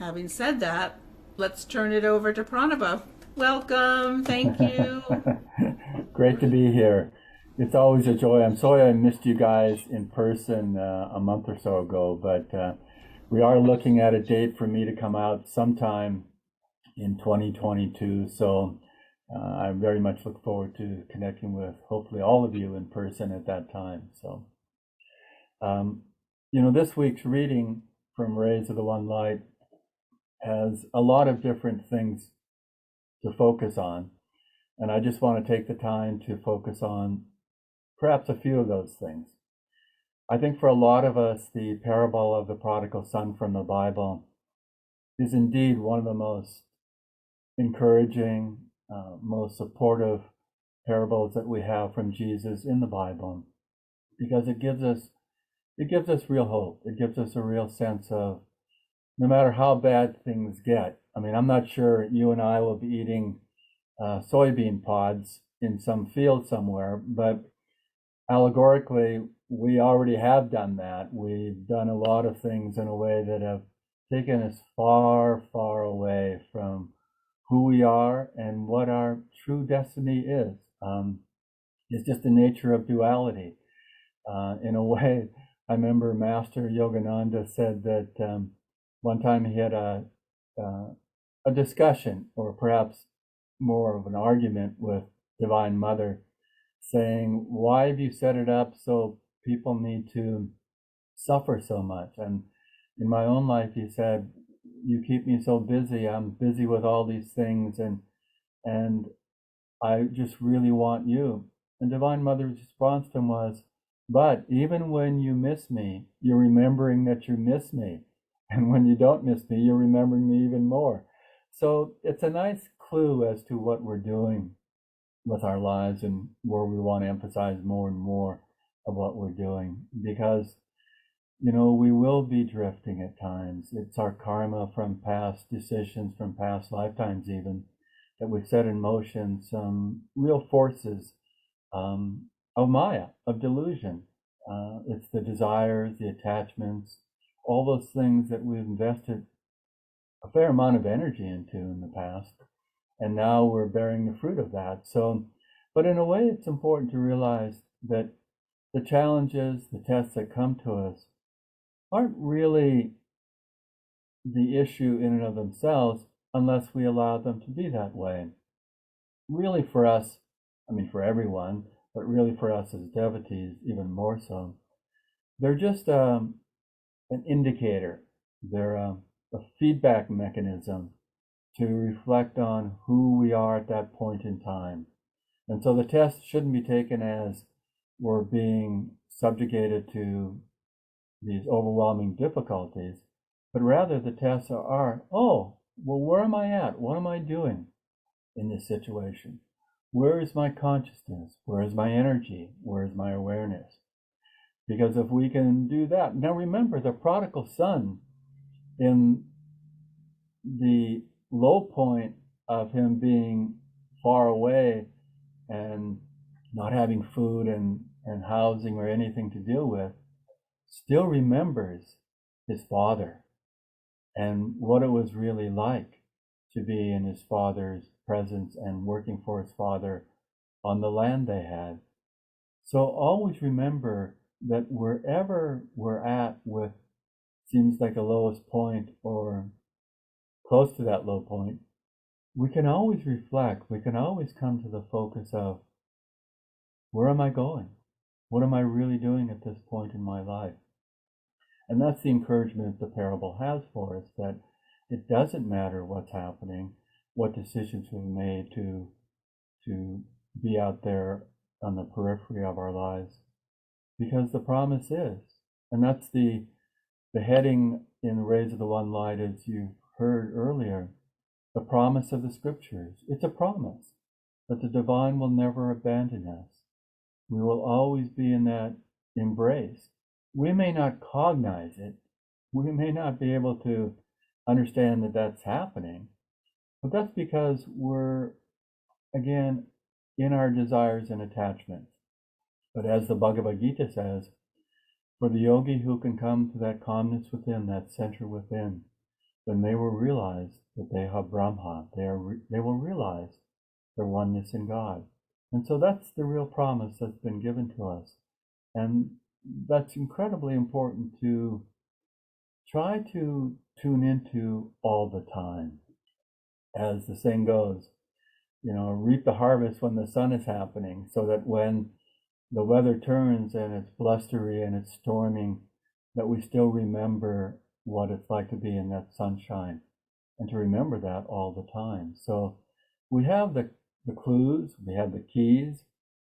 having said that, let's turn it over to Pranaba. Welcome. Thank you. Great to be here. It's always a joy. I'm sorry I missed you guys in person a month or so ago, but we are looking at a date for me to come out sometime in 2022. So I very much look forward to connecting with hopefully all of you in person at that time. So, this week's reading from Rays of the One Light has a lot of different things to focus on. And I just want to take the time to focus on perhaps a few of those things. I think for a lot of us, the parable of the prodigal son from the Bible is indeed one of the most encouraging, most supportive parables that we have from Jesus in the Bible, because it gives us real hope. It gives us a real sense of no matter how bad things get. I mean, I'm not sure you and I will be eating soybean pods in some field somewhere, but allegorically, we already have done that. We've done a lot of things in a way that have taken us far, far away from who we are and what our true destiny is. It's just the nature of duality. In a way, I remember Master Yogananda said that one time he had a discussion, or perhaps more of an argument, with Divine Mother, saying, why have you set it up so people need to suffer so much? And in my own life, he said, you keep me so busy. I'm busy with all these things, and I just really want you. And Divine Mother's response to him was, but even when you miss me, you're remembering that you miss me. And when you don't miss me, you're remembering me even more. So it's a nice clue as to what we're doing with our lives and where we want to emphasize more and more of what we're doing, because we will be drifting at times. It's our karma from past decisions, from past lifetimes even, that we've set in motion some real forces of Maya, of delusion. It's the desires, the attachments, all those things that we've invested a fair amount of energy into in the past, and now we're bearing the fruit of that. So, but in a way, it's important to realize that the challenges, the tests that come to us aren't really the issue in and of themselves unless we allow them to be that way. Really for us, I mean for everyone, but really for us as devotees even more so, they're just an indicator. They're a feedback mechanism to reflect on who we are at that point in time. And so the test shouldn't be taken as we're being subjugated to these overwhelming difficulties, but rather the tests are, oh, well, where am I at? What am I doing in this situation? Where is my consciousness? Where is my energy? Where is my awareness? Because if we can do that, now remember the prodigal son, in the low point of him being far away and not having food and housing or anything to deal with, still remembers his father and what it was really like to be in his father's presence and working for his father on the land they had. So always remember that wherever we're at with seems like a lowest point or close to that low point, we can always reflect, we can always come to the focus of, where am I going? What am I really doing at this point in my life? And that's the encouragement the parable has for us, that it doesn't matter what's happening, what decisions we've made to be out there on the periphery of our lives, because the promise is, and that's the heading in Rays of the One Light, as you heard earlier, the promise of the scriptures. It's a promise that the divine will never abandon us. We will always be in that embrace. We may not cognize it. We may not be able to understand that that's happening, but that's because we're, again, in our desires and attachments. But as the Bhagavad Gita says, for the yogi who can come to that calmness within, that center within, then they will realize that they have Brahma. They will realize their oneness in God. And so that's the real promise that's been given to us. And that's incredibly important to try to tune into all the time. As the saying goes, reap the harvest when the sun is happening, so that when the weather turns and it's blustery and it's storming, that we still remember what it's like to be in that sunshine, and to remember that all the time. So we have the clues, we have the keys,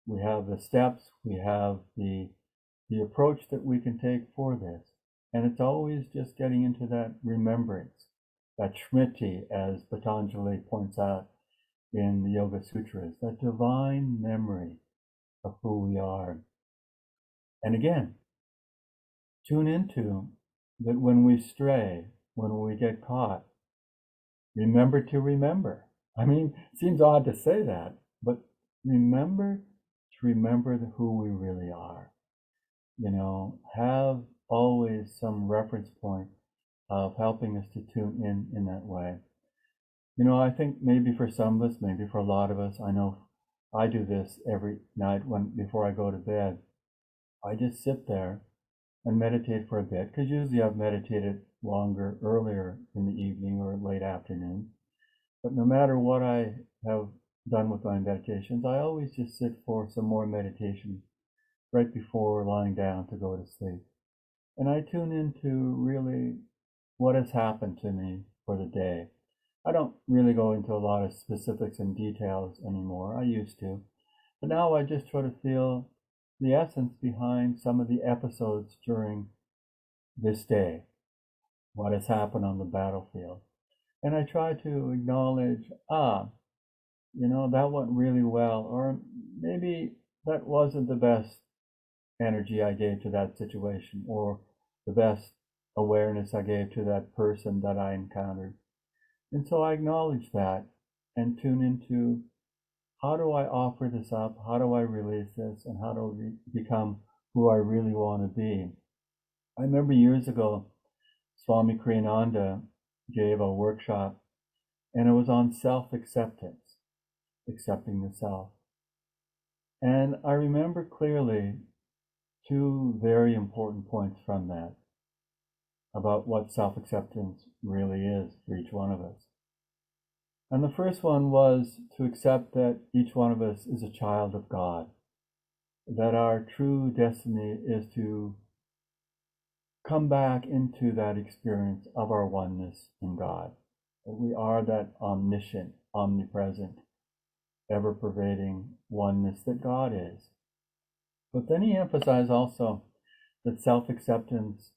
we have the steps, we have the approach that we can take for this. And it's always just getting into that remembrance, that smriti, as Patanjali points out in the Yoga Sutras, that divine memory of who we are. And again, tune into that when we stray, when we get caught, remember to remember. I mean, it seems odd to say that, but remember to remember who we really are. Have always some reference point of helping us to tune in that way. I think maybe for some of us, maybe for a lot of us, I know I do this every night before I go to bed. I just sit there and meditate for a bit, because usually I've meditated longer earlier in the evening or late afternoon. But no matter what I have done with my meditations, I always just sit for some more meditation right before lying down to go to sleep. And I tune into really what has happened to me for the day. I don't really go into a lot of specifics and details anymore. I used to. But now I just try to feel the essence behind some of the episodes during this day, what has happened on the battlefield. And I try to acknowledge, that went really well, or maybe that wasn't the best energy I gave to that situation, or the best awareness I gave to that person that I encountered. And so I acknowledge that and tune into, how do I offer this up? How do I release this? And how do I become who I really want to be? I remember years ago, Swami Kriyananda gave a workshop, and it was on self-acceptance, accepting the self. And I remember clearly two very important points from that about what self-acceptance really is for each one of us. And the first one was to accept that each one of us is a child of God, that our true destiny is to come back into that experience of our oneness in God, that we are that omniscient, omnipresent, ever-pervading oneness that God is. But then he emphasized also that self-acceptance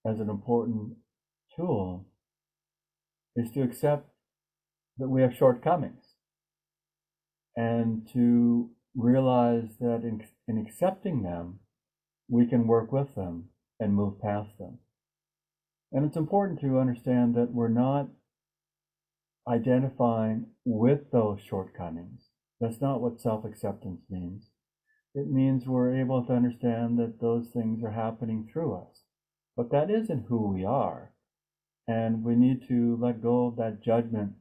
as an important tool is to accept that we have shortcomings, and to realize that in accepting them, we can work with them and move past them. And it's important to understand that we're not identifying with those shortcomings. That's not what self-acceptance means. It means we're able to understand that those things are happening through us. But that isn't who we are. And we need to let go of that judgment.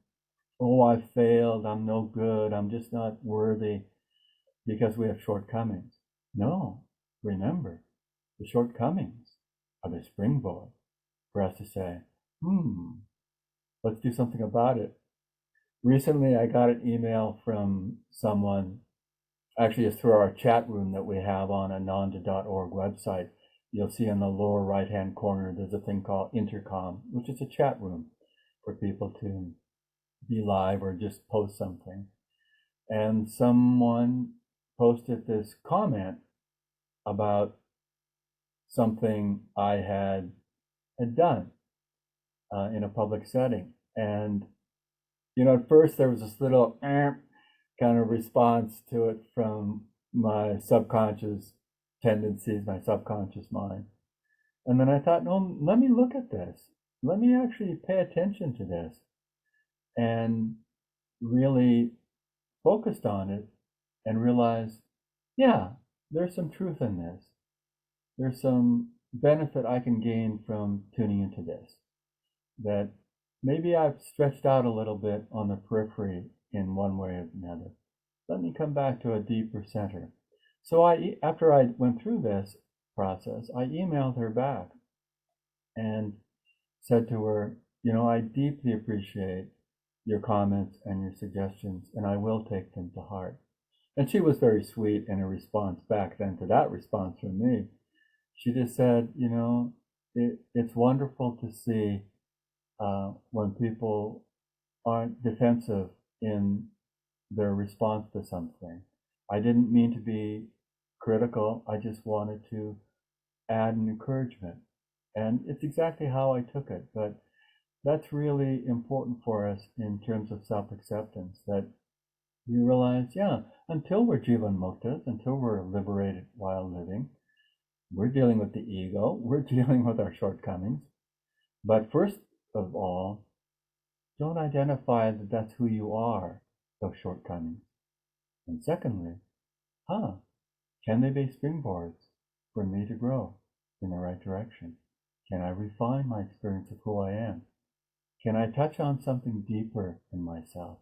Oh, I failed, I'm no good, I'm just not worthy, because we have shortcomings. No, remember, the shortcomings are the springboard for us to say, let's do something about it. Recently, I got an email from someone, actually it's through our chat room that we have on ananda.org website. You'll see in the lower right-hand corner, there's a thing called Intercom, which is a chat room for people to be live or just post something. And someone posted this comment about something I had done in a public setting. And, at first there was this little kind of response to it from my subconscious tendencies, my subconscious mind. And then I thought, no, let me look at this. Let me actually pay attention to this. And really focused on it and realized, yeah, there's some truth in this. There's some benefit I can gain from tuning into this. That maybe I've stretched out a little bit on the periphery in one way or another. Let me come back to a deeper center. So after I went through this process, I emailed her back and said to her, I deeply appreciate your comments and your suggestions, and I will take them to heart. And she was very sweet in her response back then to that response from me. She just said, it's wonderful to see when people aren't defensive in their response to something. I didn't mean to be critical. I just wanted to add an encouragement. And it's exactly how I took it. But that's really important for us in terms of self-acceptance, that we realize, until we're jivan muktas, until we're liberated while living, we're dealing with the ego, we're dealing with our shortcomings. But first of all, don't identify that that's who you are, those shortcomings. And secondly, can they be springboards for me to grow in the right direction? Can I refine my experience of who I am? Can I touch on something deeper in myself?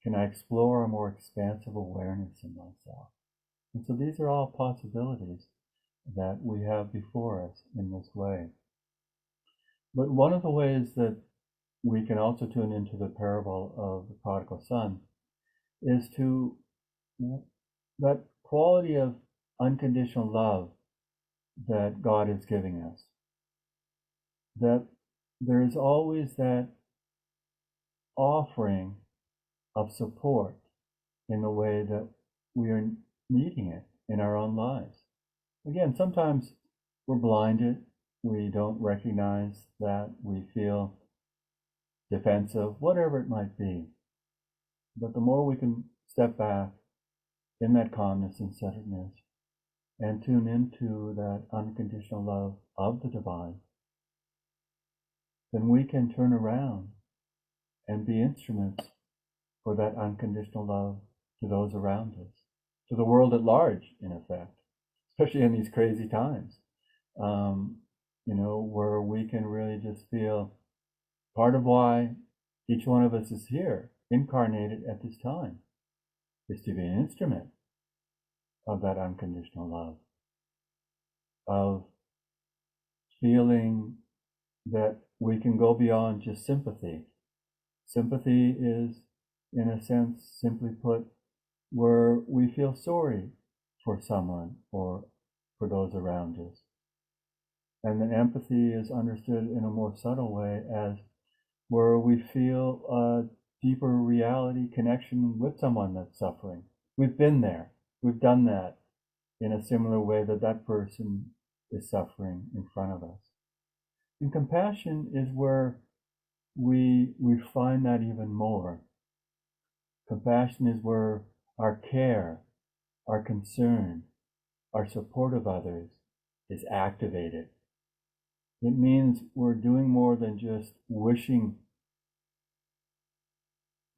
Can I explore a more expansive awareness in myself? And so these are all possibilities that we have before us in this way. But one of the ways that we can also tune into the parable of the prodigal son is to that quality of unconditional love that God is giving us. That there is always that offering of support in the way that we are needing it in our own lives. Again, sometimes we're blinded. We don't recognize that. We feel defensive, whatever it might be. But the more we can step back in that calmness and centeredness and tune into that unconditional love of the divine, then we can turn around and be instruments for that unconditional love to those around us, to the world at large, in effect, especially in these crazy times, where we can really just feel part of why each one of us is here, incarnated at this time, is to be an instrument of that unconditional love, of feeling that we can go beyond just sympathy. Sympathy is, in a sense, simply put, where we feel sorry for someone or for those around us. And then empathy is understood in a more subtle way as where we feel a deeper reality connection with someone that's suffering. We've been there. We've done that in a similar way that person is suffering in front of us. And compassion is where we refine that even more. Compassion is where our care, our concern, our support of others is activated. It means we're doing more than just wishing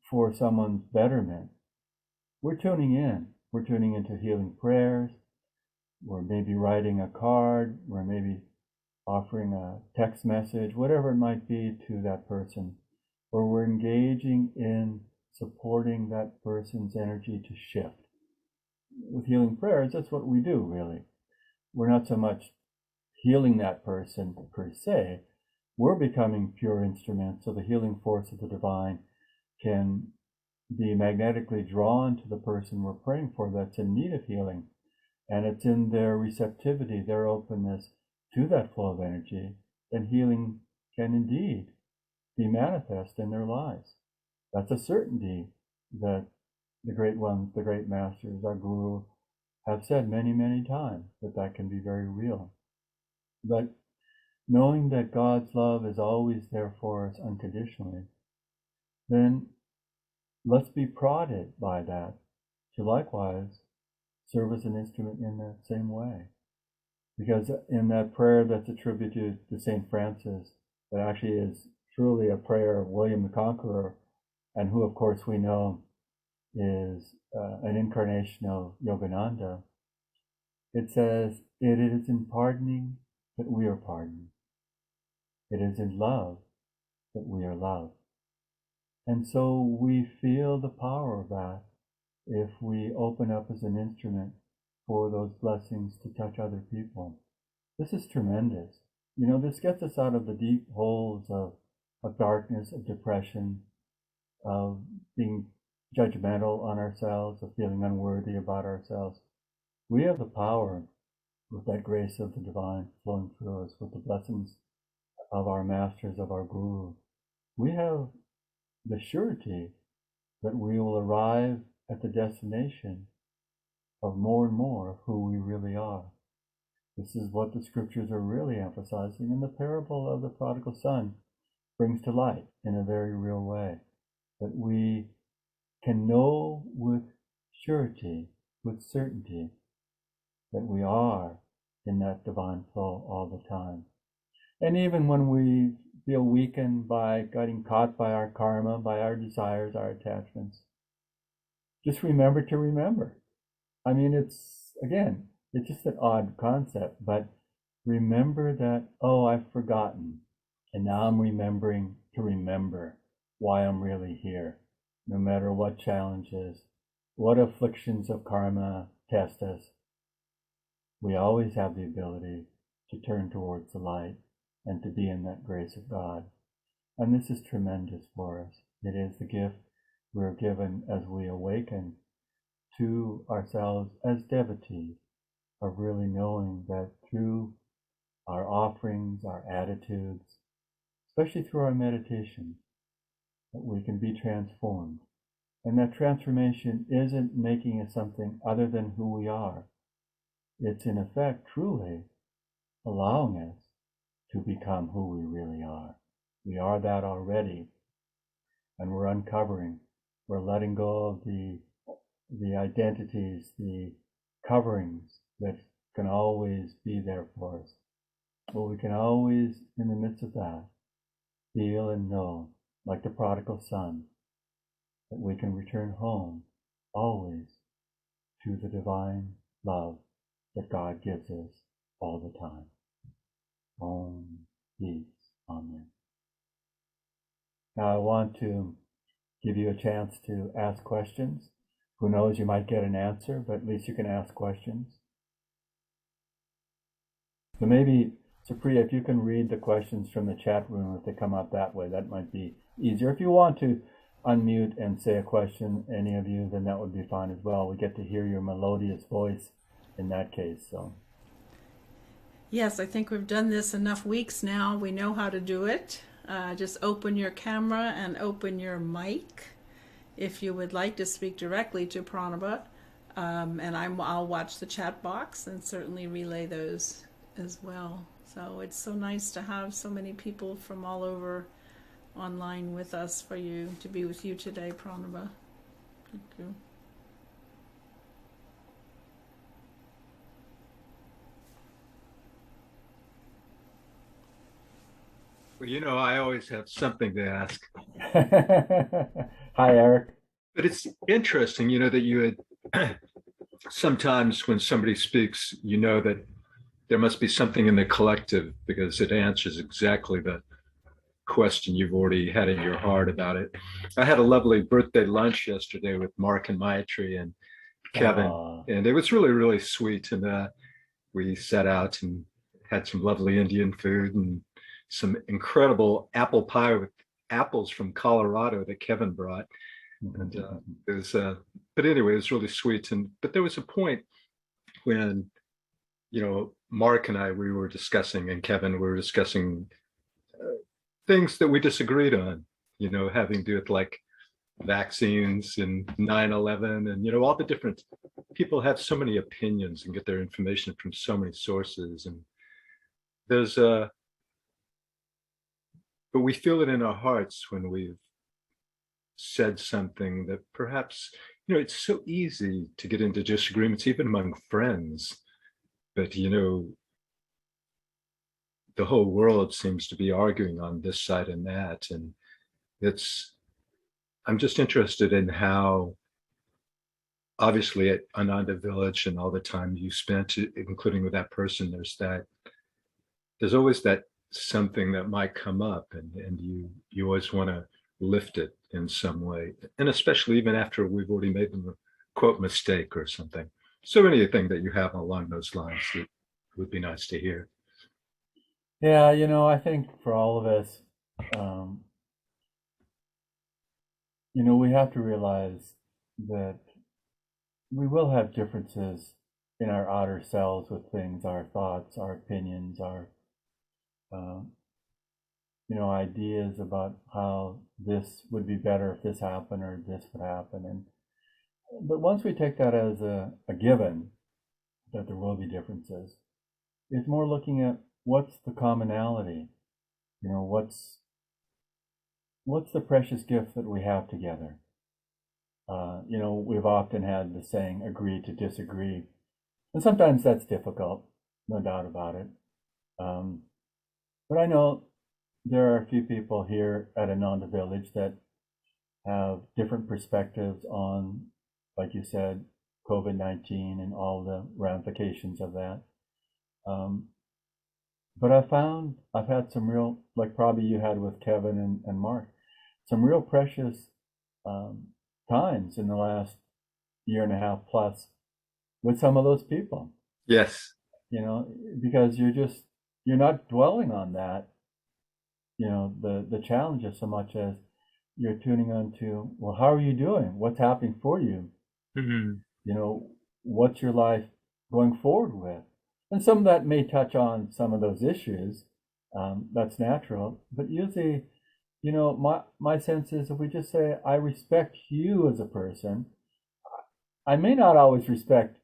for someone's betterment. We're tuning in. We're tuning into healing prayers. We're maybe writing a card. We're maybe offering a text message, whatever it might be to that person, where we're engaging in supporting that person's energy to shift. With healing prayers, that's what we do, really. We're not so much healing that person per se. We're becoming pure instruments, so the healing force of the divine can be magnetically drawn to the person we're praying for that's in need of healing. And it's in their receptivity, their openness to that flow of energy, then healing can indeed be manifest in their lives. That's a certainty that the great ones, the great masters, our guru, have said many, many times that can be very real. But knowing that God's love is always there for us unconditionally, then let's be prodded by that to likewise serve as an instrument in that same way. Because in that prayer that's attributed to St. Francis, that actually is truly a prayer of William the Conqueror, and who of course we know is an incarnation of Yogananda, it says, "It is in pardoning that we are pardoned. It is in love that we are love. And so we feel the power of that if we open up as an instrument for those blessings to touch other people. This is tremendous. This gets us out of the deep holes of darkness, of depression, of being judgmental on ourselves, of feeling unworthy about ourselves. We have the power, with that grace of the divine flowing through us, with the blessings of our masters, of our guru. We have the surety that we will arrive at the destination of more and more of who we really are. This is what the scriptures are really emphasizing, and the parable of the prodigal son brings to light in a very real way, that we can know with surety, with certainty, that we are in that divine flow all the time. And even when we feel weakened by getting caught by our karma, by our desires, our attachments, just remember to remember. I mean, it's just an odd concept, but remember that, oh, I've forgotten, and now I'm remembering to remember why I'm really here, no matter what challenges, what afflictions of karma test us. We always have the ability to turn towards the light and to be in that grace of God. And this is tremendous for us. It is the gift we're given as we awaken to ourselves as devotees, of really knowing that through our offerings, our attitudes, especially through our meditation, that we can be transformed. And that transformation isn't making us something other than who we are. It's in effect truly allowing us to become who we really are. We are that already, and we're uncovering. We're letting go of the identities, the coverings that can always be there for us. But we can always, in the midst of that, feel and know, like the prodigal son, that we can return home always to the divine love that God gives us all the time. Om, peace, amen. Now I want to give you a chance to ask questions. Who knows, you might get an answer, but at least you can ask questions. So maybe, Supriya, if you can read the questions from the chat room, if they come up that way, that might be easier. If you want to unmute and say a question, any of you, then that would be fine as well. We get to hear your melodious voice in that case. So. Yes, I think we've done this enough weeks now. We know how to do it. Just open your camera and open your mic if you would like to speak directly to Pranaba. And I'll watch the chat box and certainly relay those as well. So it's so nice to have so many people from all over online with us, for you to be with you today, Pranaba. Thank you. Well, I always have something to ask. Hi, Eric. But it's interesting, that you had sometimes when somebody speaks, that there must be something in the collective because it answers exactly the question you've already had in your heart about it. I had a lovely birthday lunch yesterday with Mark and Maitri and Kevin, and it was really, really sweet. And we sat out and had some lovely Indian food and some incredible apple pie with apples from Colorado that Kevin brought. And it was, but anyway, it was really sweet. But there was a point when, Mark and I, we were discussing, and Kevin, we were discussing things that we disagreed on, having to do with like vaccines and 9/11 and, all the different people have so many opinions and get their information from so many sources. And there's but we feel it in our hearts when we've said something that perhaps, it's so easy to get into disagreements, even among friends. But, the whole world seems to be arguing on this side and that. And I'm just interested in how, obviously at Ananda Village and all the time you spent, including with that person, there's always that something that might come up, and you always want to lift it in some way, and especially even after we've already made them a quote mistake or something. So anything that you have along those lines that would be nice to hear. Yeah, I think for all of us, we have to realize that we will have differences in our outer selves with things, our thoughts, our opinions, our uh, ideas about how this would be better if this happened or this would happen. But once we take that as a given that there will be differences, it's more looking at what's the commonality. What's the precious gift that we have together. We've often had the saying, agree to disagree. And sometimes that's difficult, no doubt about it. But I know there are a few people here at Ananda Village that have different perspectives on, like you said, COVID-19 and all the ramifications of that. But I've had some real, like probably you had with Kevin and Mark, some real precious times in the last year and a half plus with some of those people. Yes. Because you're not dwelling on that, the challenges so much as you're tuning on to, well, how are you doing? What's happening for you? Mm-hmm. What's your life going forward with? And some of that may touch on some of those issues. That's natural. But usually, my sense is if we just say, I respect you as a person, I may not always respect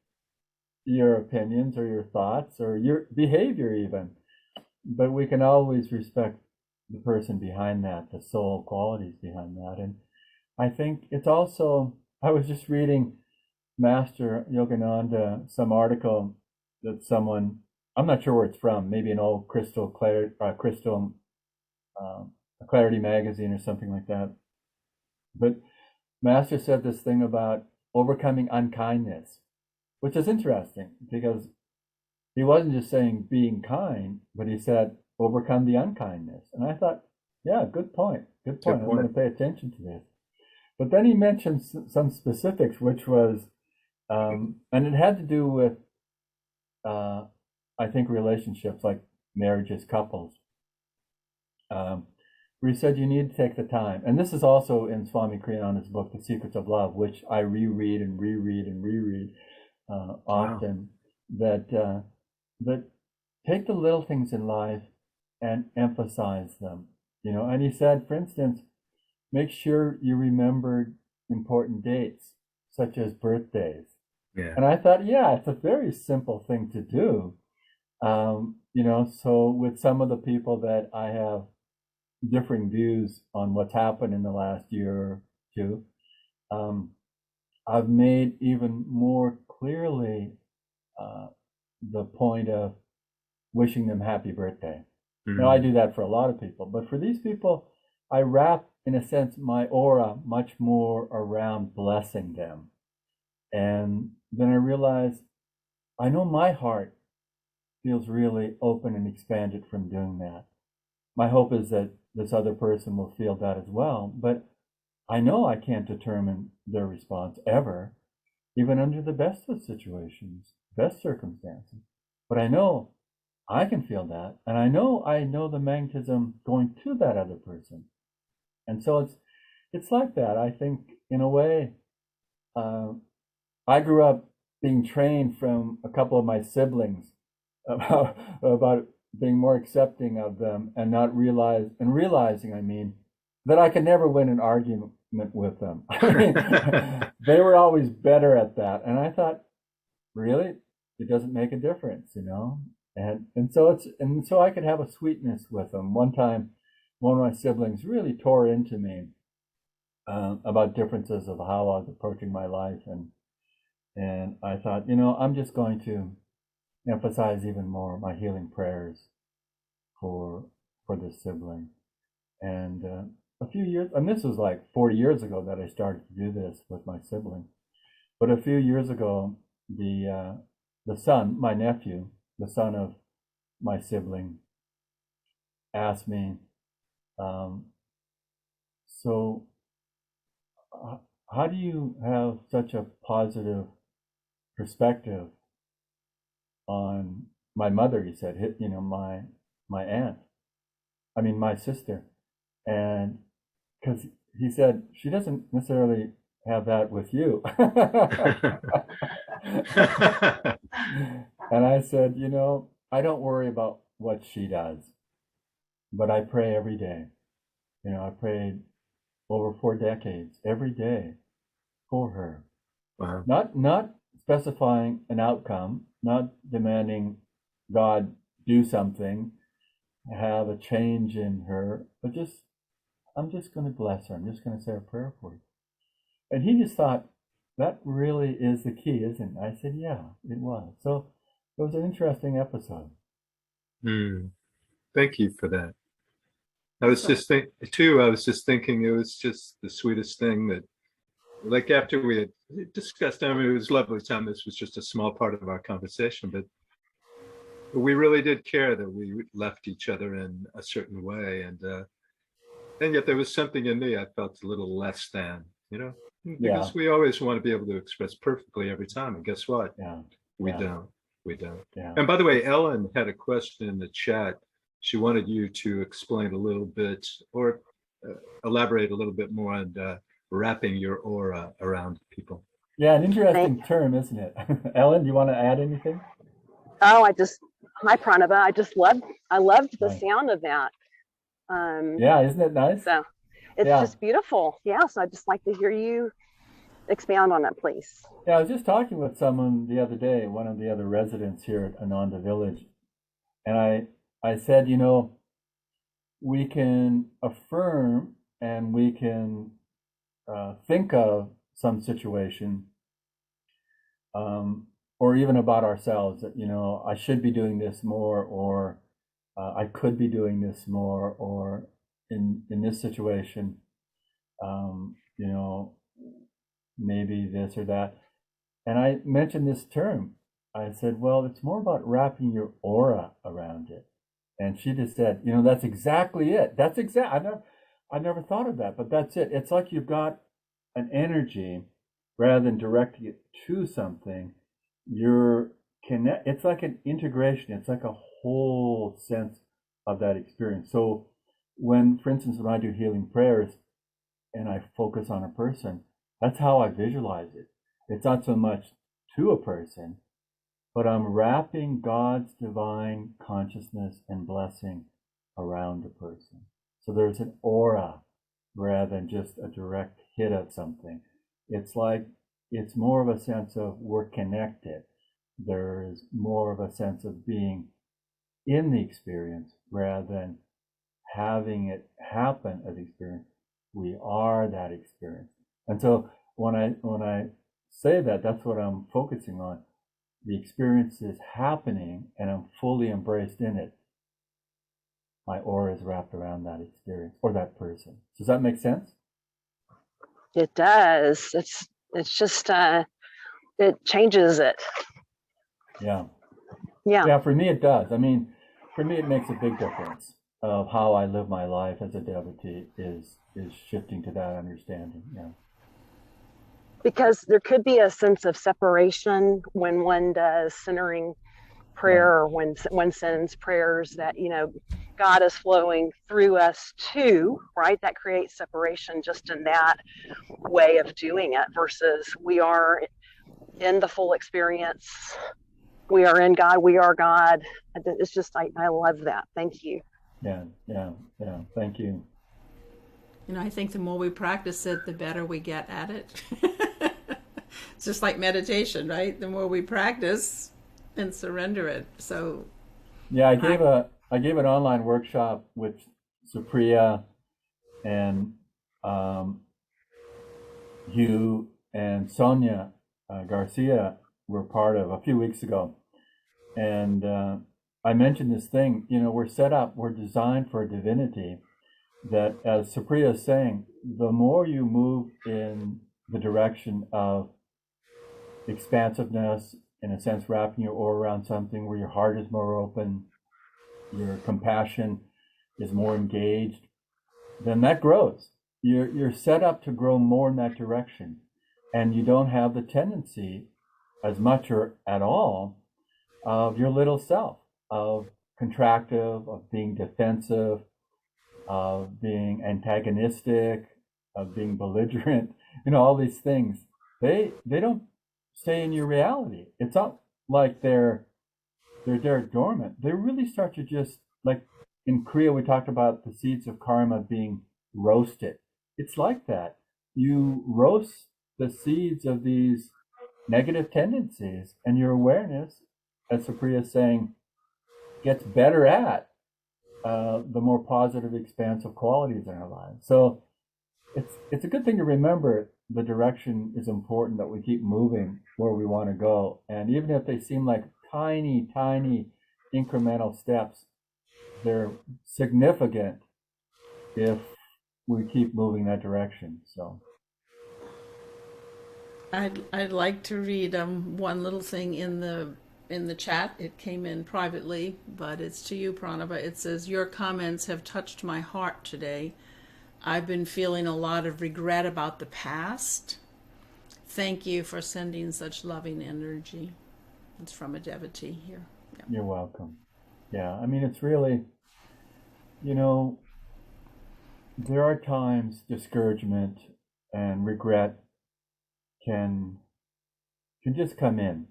your opinions or your thoughts or your behavior even, but we can always respect the person behind that, the soul qualities behind that. And I think it's also, I was just reading Master Yogananda, some article that someone, I'm not sure where it's from, maybe an old Crystal Clarity magazine or something like that. But Master said this thing about overcoming unkindness, which is interesting because he wasn't just saying being kind, but he said overcome the unkindness. And I thought, yeah, good point. Good point. I'm going to pay attention to this. But then he mentioned some specifics, which was, and it had to do with, I think, relationships like marriages, couples. Where he said you need to take the time. And this is also in Swami Kriyananda's book, The Secrets of Love, which I reread and reread and reread often, that take the little things in life and emphasize them. And he said, for instance, make sure you remembered important dates, such as birthdays. Yeah. And I thought, yeah, it's a very simple thing to do. So with some of the people that I have differing views on what's happened in the last year or two, I've made even more clearly the point of wishing them happy birthday. Mm-hmm. Now, I do that for a lot of people, but for these people, I wrap, in a sense, my aura much more around blessing them. And then I realize, I know my heart feels really open and expanded from doing that. My hope is that this other person will feel that as well, but I know I can't determine their response ever, even under the best of situations, best circumstances. But I know I can feel that, and I know the magnetism going to that other person. And so it's like that. I think in a way, I grew up being trained from a couple of my siblings about being more accepting of them and realizing, I mean, that I could never win an argument with them. I mean, they were always better at that. And I thought, really? It doesn't make a difference, And so I could have a sweetness with them. One time, one of my siblings really tore into me about differences of how I was approaching my life. And I thought, I'm just going to emphasize even more my healing prayers for this sibling. And a few years, and this was like 40 years ago that I started to do this with my sibling. But a few years ago, the son, my nephew, the son of my sibling, asked me, so how do you have such a positive perspective on my mother? He said, my aunt, my sister. And because he said, she doesn't necessarily have that with you. And I said, I don't worry about what she does, but I pray every day. I prayed over 4 decades, every day for her. Wow. Not specifying an outcome, not demanding God do something, have a change in her, but I'm just going to bless her. I'm just going to say a prayer for you. And he just thought, that really is the key, isn't it? I said, yeah, it was. So it was an interesting episode. Thank you for that. I was just thinking it was just the sweetest thing that, like, after we had discussed, it was a lovely time. This was just a small part of our conversation, but we really did care that we left each other in a certain way. And yet there was something in me I felt a little less than, because we always want to be able to express perfectly every time. And guess what? We don't. Yeah. And by the way, Ellen had a question in the chat. She wanted you to explain a little bit or elaborate a little bit more on wrapping your aura around people. Yeah, an interesting term, isn't it? Ellen, do you want to add anything? Oh, hi Pranaba. I loved the sound of that. Yeah, isn't it nice? So it's just beautiful. Yeah, so I'd just like to hear you expound on that, please. Yeah, I was just talking with someone the other day, one of the other residents here at Ananda Village, and I said, we can affirm and we can think of some situation, or even about ourselves, that, I should be doing this more, or I could be doing this more, or in this situation, maybe this or that. And I mentioned this term. I said, well, it's more about wrapping your aura around it. And she just said, that's exactly it. I never thought of that, but that's it. It's like you've got an energy, rather than directing it to something, it's like an integration. It's like a whole sense of that experience. So for instance, when I do healing prayers and I focus on a person, that's how I visualize it. It's not so much to a person, but I'm wrapping God's divine consciousness and blessing around a person. So there's an aura rather than just a direct hit of something. It's more of a sense of we're connected. There's more of a sense of being in the experience rather than having it happen as experience. We are that experience. And so when I say that, that's what I'm focusing on. The experience is happening and I'm fully embraced in it. My aura is wrapped around that experience or that person. Does that make sense? It does. It's just it changes it. Yeah. Yeah. For me it does. For me it makes a big difference of how I live my life as a devotee is shifting to that understanding. Yeah. Because there could be a sense of separation when one does centering prayer, or when one sends prayers that, God is flowing through us too, right? That creates separation just in that way of doing it versus we are in the full experience. We are in God. We are God. It's just, I love that. Thank you. Yeah. Thank you. I think the more we practice it, the better we get at it. It's just like meditation, right? The more we practice and surrender it. So yeah, I gave an online workshop with Supriya and Hugh and Sonia Garcia were part of a few weeks ago. And I mentioned this thing, we're designed for a divinity that, as Supriya is saying, the more you move in the direction of expansiveness, in a sense, wrapping your aura around something where your heart is more open, your compassion, is more engaged, then that grows. You're set up to grow more in that direction, and you don't have the tendency, as much or at all, of your little self, of contractive, of being defensive, of being antagonistic, of being belligerent. All these things. They don't stay in your reality. It's not like they're there dormant. They really start to just, like in Korea, we talked about the seeds of karma being roasted. It's like that. You roast the seeds of these negative tendencies, and your awareness, as Supriya is saying, gets better at the more positive, expansive qualities in our lives. So it's a good thing to remember the direction is important, that we keep moving where we want to go. And even if they seem like tiny, tiny incremental steps, they're significant if we keep moving that direction. So I'd like to read one little thing in the chat. It came in privately, but it's to you, Pranaba. It says, "Your comments have touched my heart today. I've been feeling a lot of regret about the past. Thank you for sending such loving energy." It's from a devotee here. Yeah. You're welcome. Yeah, I mean, it's really, there are times discouragement and regret can just come in,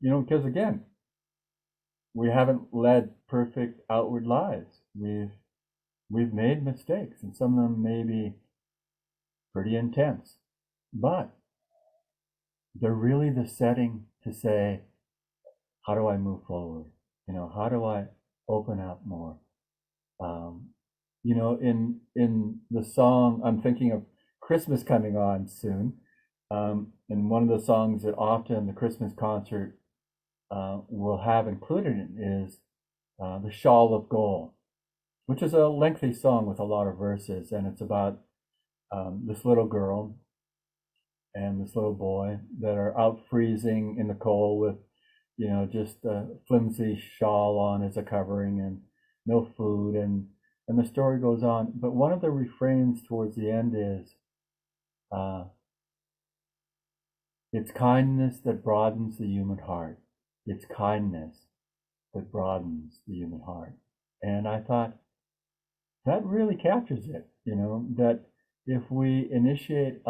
because again, we haven't led perfect outward lives. We've made mistakes, and some of them may be pretty intense, but they're really the setting to say, how do I move forward? How do I open up more? In the song, I'm thinking of Christmas coming on soon. And one of the songs that often the Christmas concert will have included in is the Shawl of Goal, which is a lengthy song with a lot of verses, and it's about this little girl and this little boy that are out freezing in the cold with, just a flimsy shawl on as a covering and no food, and the story goes on. But one of the refrains towards the end is, it's kindness that broadens the human heart. It's kindness that broadens the human heart. And I thought, that really captures it, that if we initiate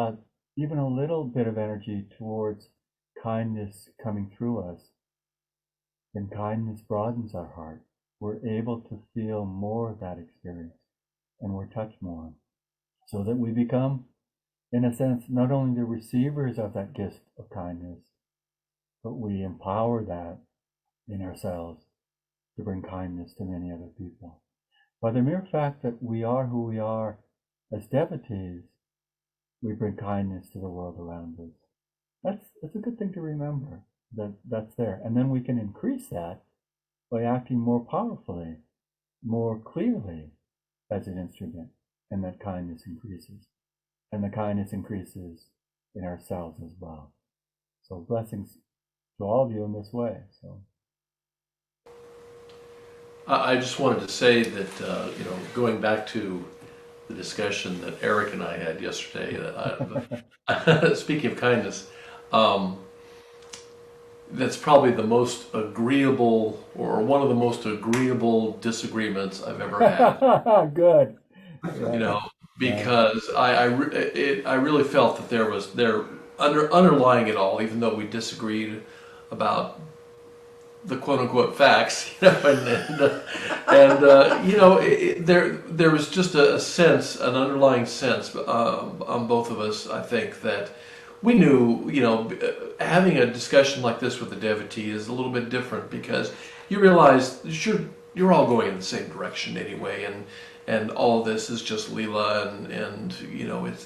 even a little bit of energy towards kindness coming through us, then kindness broadens our heart. We're able to feel more of that experience, and we're touched more, so that we become, in a sense, not only the receivers of that gift of kindness, but we empower that in ourselves to bring kindness to many other people. By the mere fact that we are who we are as devotees, we bring kindness to the world around us. That's a good thing to remember, that's there. And then we can increase that by acting more powerfully, more clearly as an instrument, and that kindness increases. And the kindness increases in ourselves as well. So blessings to all of you in this way. So I just wanted to say that, going back to the discussion that Eric and I had yesterday, speaking of kindness, that's probably the most agreeable, or one of the most agreeable disagreements I've ever had. Good. Because I really felt that there underlying it all, even though we disagreed about the quote unquote facts, there was just a sense, an underlying sense on both of us, I think, that we knew, having a discussion like this with a devotee is a little bit different, because you realize you're all going in the same direction anyway, and all of this is just Leela, and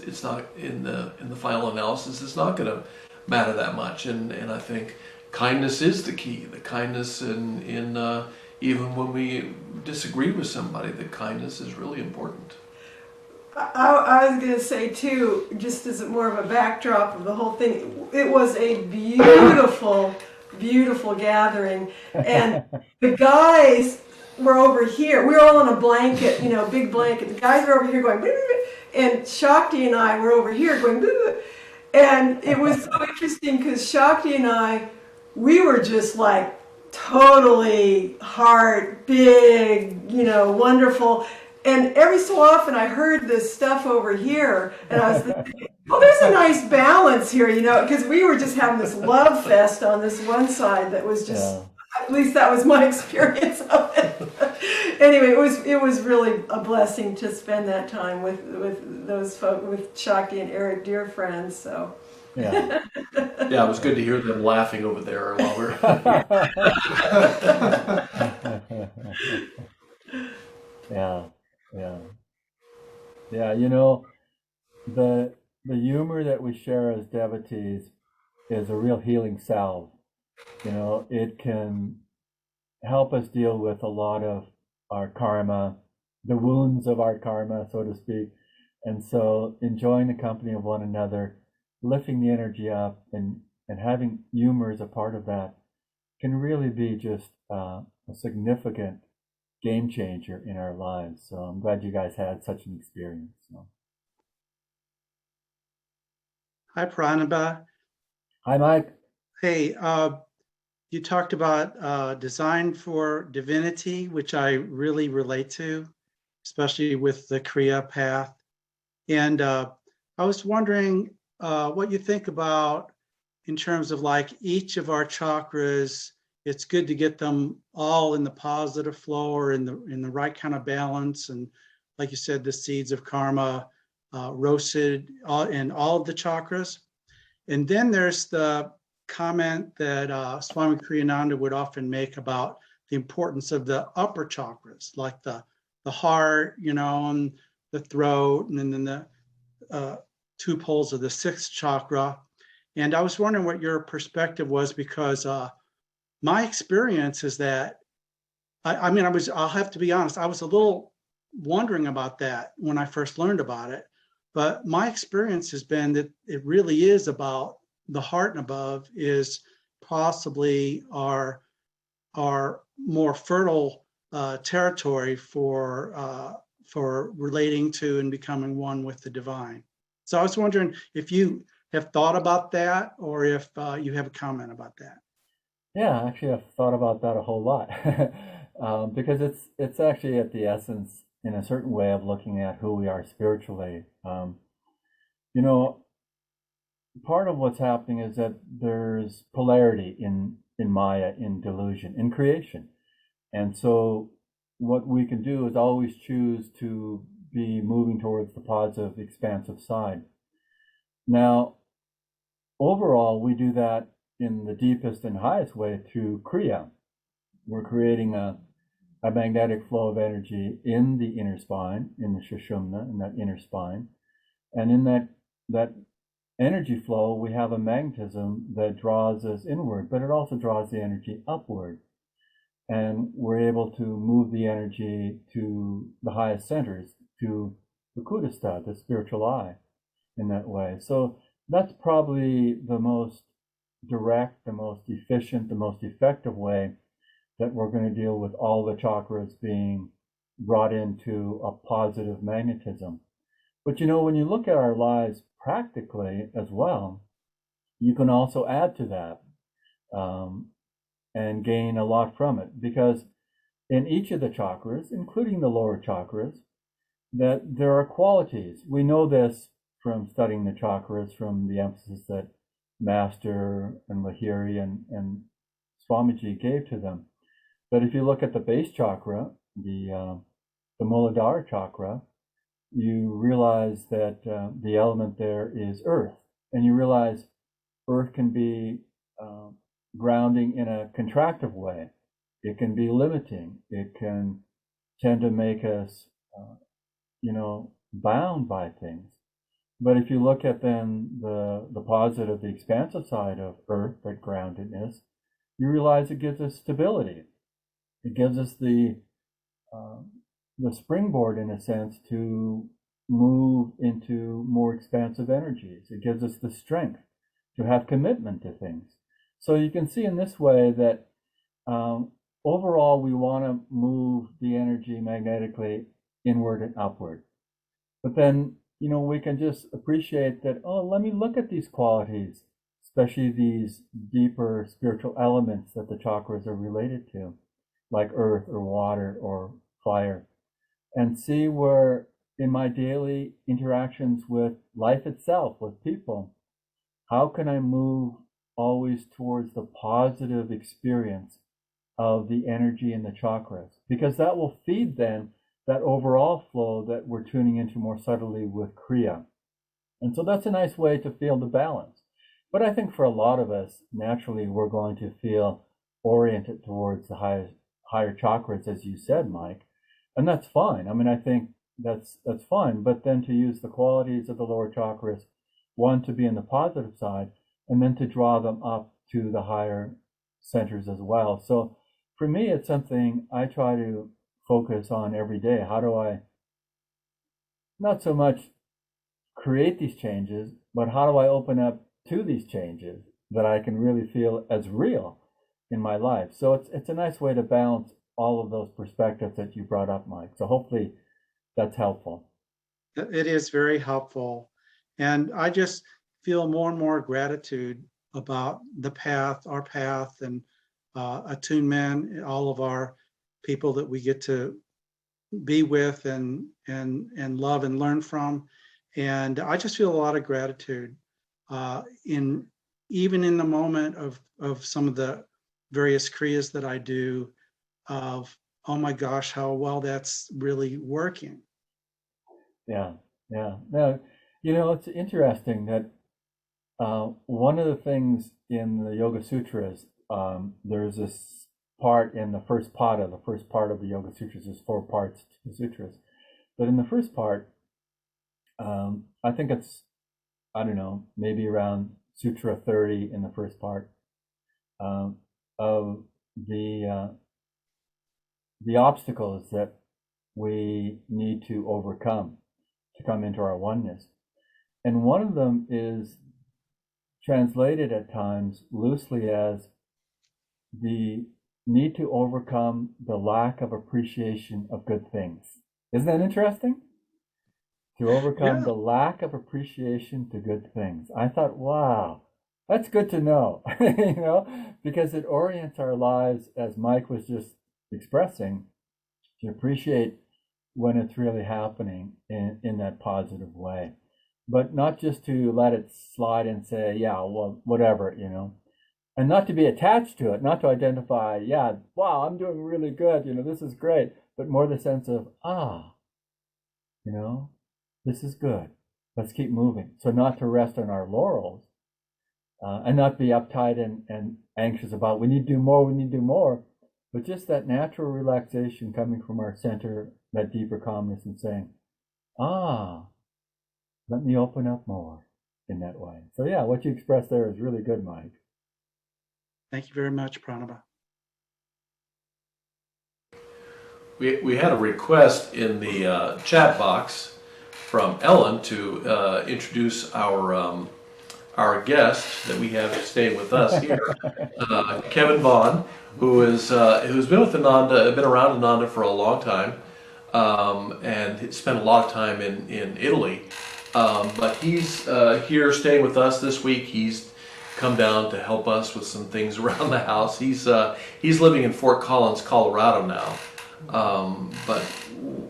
it's not in the final analysis, it's not going to matter that much, and I think kindness is the key. The kindness in even when we disagree with somebody, the kindness is really important. I was going to say too, just as more of a backdrop of the whole thing, it was a beautiful, beautiful gathering, and the guys were over here. We were all on a blanket, big blanket. The guys were over here going, and Shakti and I were over here going, and it was so interesting because Shakti and I, we were just like totally heart big, wonderful. And every so often I heard this stuff over here, and I was thinking, oh, there's a nice balance here, because we were just having this love fest on this one side that was just, at least that was my experience of it. Anyway, it was really a blessing to spend that time with those folks, with Shakti and Eric, dear friends. So. Yeah. Yeah, it was good to hear them laughing over there while we're. Yeah. The humor that we share as devotees is a real healing salve. It can help us deal with a lot of our karma, the wounds of our karma, so to speak. And so enjoying the company of one another, lifting the energy up, and having humor as a part of that can really be just a significant game changer in our lives. So I'm glad you guys had such an experience. So. Hi, Pranaba. Hi, Mike. Hey, you talked about design for divinity, which I really relate to, especially with the Kriya path. And I was wondering what you think about in terms of like each of our chakras. It's good to get them all in the positive flow or in the right kind of balance. And like you said, the seeds of karma roasted in all of the chakras. And then there's the comment that Swami Kriyananda would often make about the importance of the upper chakras, like the heart, and the throat, and then the two poles of the sixth chakra. And I was wondering what your perspective was, because my experience is that, I'll have to be honest, I was a little wondering about that when I first learned about it. But my experience has been that it really is about the heart and above is possibly our more fertile territory for relating to and becoming one with the divine. So I was wondering if you have thought about that, or if you have a comment about that. Yeah, actually, I've thought about that a whole lot because it's actually at the essence, in a certain way, of looking at who we are spiritually. Part of what's happening is that there's polarity in Maya, in delusion, in creation. And so what we can do is always choose to be moving towards the positive, expansive side. Now, overall, we do that in the deepest and highest way through Kriya. We're creating a magnetic flow of energy in the inner spine, in the Sushumna, in that inner spine. And in that energy flow, we have a magnetism that draws us inward, but it also draws the energy upward. And we're able to move the energy to the highest centers, to the Kudasthha, the spiritual eye, in that way. So that's probably the most direct, the most efficient, the most effective way that we're going to deal with all the chakras being brought into a positive magnetism. But when you look at our lives practically as well, you can also add to that and gain a lot from it, because in each of the chakras, including the lower chakras, that there are qualities. We know this from studying the chakras, from the emphasis that Master and Lahiri and Swamiji gave to them. But if you look at the base chakra, the Muladhara chakra, you realize that the element there is earth. And you realize earth can be grounding in a contractive way. It can be limiting. It can tend to make us, bound by things. But if you look at then the positive, the expansive side of earth, that groundedness, you realize it gives us stability. It gives us the springboard, in a sense, to move into more expansive energies. It gives us the strength to have commitment to things. So you can see in this way that overall, we want to move the energy magnetically inward and upward. But then, we can just appreciate that, oh, let me look at these qualities, especially these deeper spiritual elements that the chakras are related to, like earth or water or fire, and see where in my daily interactions with life itself, with people, how can I move always towards the positive experience of the energy in the chakras? Because that will feed then that overall flow that we're tuning into more subtly with Kriya. And so that's a nice way to feel the balance. But I think for a lot of us, naturally, we're going to feel oriented towards the higher chakras, as you said, Mike. And that's fine. I mean, I think that's fine. But then to use the qualities of the lower chakras, one, to be in the positive side, and then to draw them up to the higher centers as well. So for me, it's something I try to focus on every day. How do I not so much create these changes, but how do I open up to these changes that I can really feel as real in my life? So it's a nice way to balance all of those perspectives that you brought up, Mike. So hopefully that's helpful. It is very helpful. And I just feel more and more gratitude about the path, our path, and attunement, all of our people that we get to be with and love and learn from. And I just feel a lot of gratitude even in the moment of some of the various kriyas that I do, of, oh my gosh, how well that's really working. Yeah. Now, it's interesting that one of the things in the Yoga Sutras, there's this part in the first part of the Yoga Sutras. There's 4 parts to the sutras, but in the first part, I think it's, I don't know, maybe around Sutra 30 in the first part, of the obstacles that we need to overcome to come into our oneness. And one of them is translated at times loosely as the need to overcome the lack of appreciation of good things. Isn't that interesting? To overcome the lack of appreciation to good things. I thought, wow, that's good to know, because it orients our lives, as Mike was just expressing, to appreciate when it's really happening in that positive way. But not just to let it slide and say, yeah, well, whatever, and not to be attached to it, not to identify, yeah, wow, I'm doing really good, this is great, but more the sense of, this is good. Let's keep moving. So not to rest on our laurels and not be uptight and anxious about, we need to do more, but just that natural relaxation coming from our center, that deeper calmness, and saying, let me open up more in that way. So yeah, what you expressed there is really good, Mike. Thank you very much, Pranaba. We had a request in the chat box from Ellen to introduce our guest that we have staying with us here, Kevin Vaughan, who's been with Ananda, been around Ananda for a long time, and spent a lot of time in Italy. But he's here staying with us this week. He's come down to help us with some things around the house. He's living in Fort Collins, Colorado now. But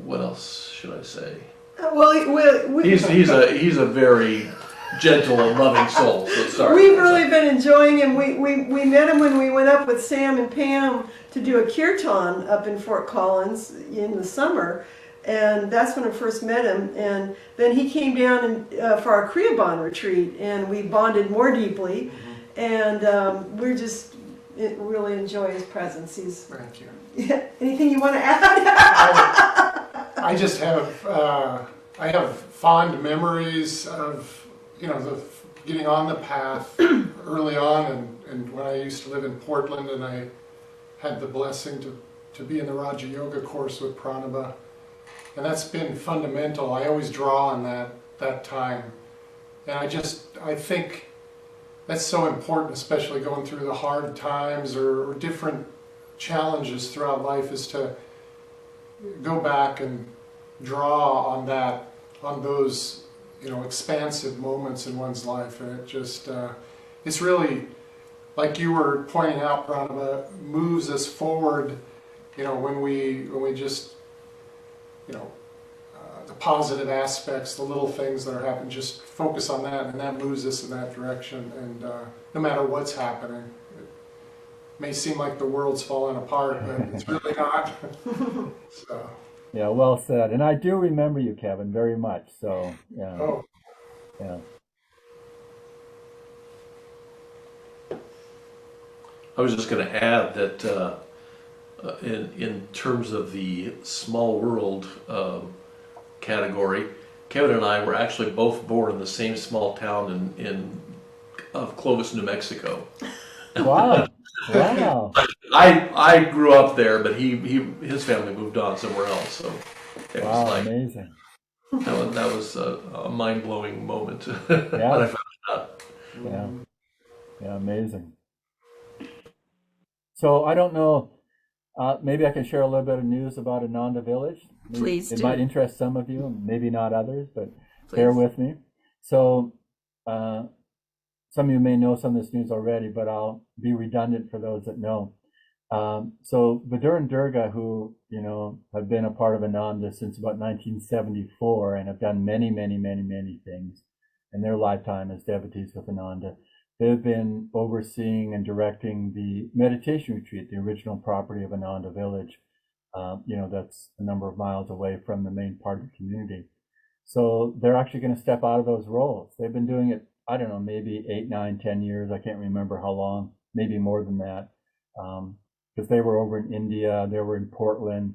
what else should I say? He's a very gentle and loving soul. So sorry. We've really been enjoying him. We met him when we went up with Sam and Pam to do a kirtan up in Fort Collins in the summer. And that's when I first met him. And then he came down for our Kriya Bond retreat, and we bonded more deeply. Mm-hmm. And we're just really enjoy his presence. Thank you. Yeah. Anything you want to add? I just have I have fond memories of getting on the path early on, and when I used to live in Portland, and I had the blessing to be in the Raja Yoga course with Pranaba. And that's been fundamental. I always draw on that time. And I think that's so important, especially going through the hard times or different challenges throughout life is to go back and draw on those, expansive moments in one's life. And it just, it's really, like you were pointing out, Pranaba, moves us forward, when we just, the positive aspects, the little things that are happening, just focus on that, and that moves us in that direction. And no matter what's happening, it may seem like the world's falling apart, but it's really not. So. Yeah, well said. And I do remember you, Kevin, very much. So, yeah. Oh. Yeah. I was just going to add that in terms of the small world category, Kevin and I were actually both born in the same small town of Clovis, New Mexico. Wow. Wow. I grew up there, but his family moved on somewhere else. So it was like amazing. That was a mind-blowing moment. Yeah. When I found out. Yeah. Yeah, amazing. So I don't know, maybe I can share a little bit of news about Ananda Village. Please It do. might interest some of you, and maybe not others, but Please. bear with me. So some of you may know some of this news already, but I'll be redundant for those that know. So Vidur and Durga, who have been a part of Ananda since about 1974 and have done many, many, many, many things in their lifetime as devotees with Ananda, they've been overseeing and directing the meditation retreat, the original property of Ananda Village. That's a number of miles away from the main part of the community. So they're actually going to step out of those roles. They've been doing it, I don't know, maybe 8, 9, 10 years. I can't remember how long, maybe more than that. Because they were over in India, they were in Portland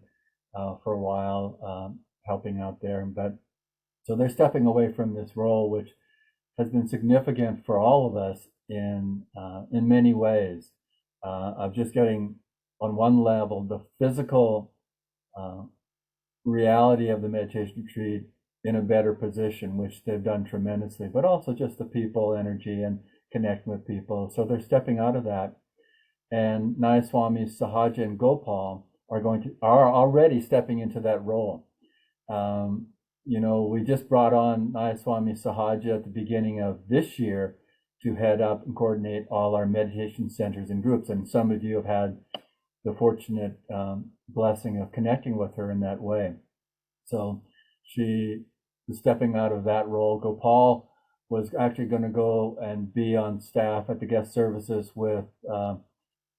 for a while, helping out there. But so they're stepping away from this role, which has been significant for all of us in many ways, of just getting on one level the physical reality of the meditation retreat in a better position, which they've done tremendously, but also just the people energy and connecting with people. So they're stepping out of that. And Nayaswami, Sahaja, and Gopal are already stepping into that role. We just brought on Nayaswami Sahaja at the beginning of this year to head up and coordinate all our meditation centers and groups. And some of you have had the fortunate blessing of connecting with her in that way. So she is stepping out of that role. Gopal was actually going to go and be on staff at the guest services with the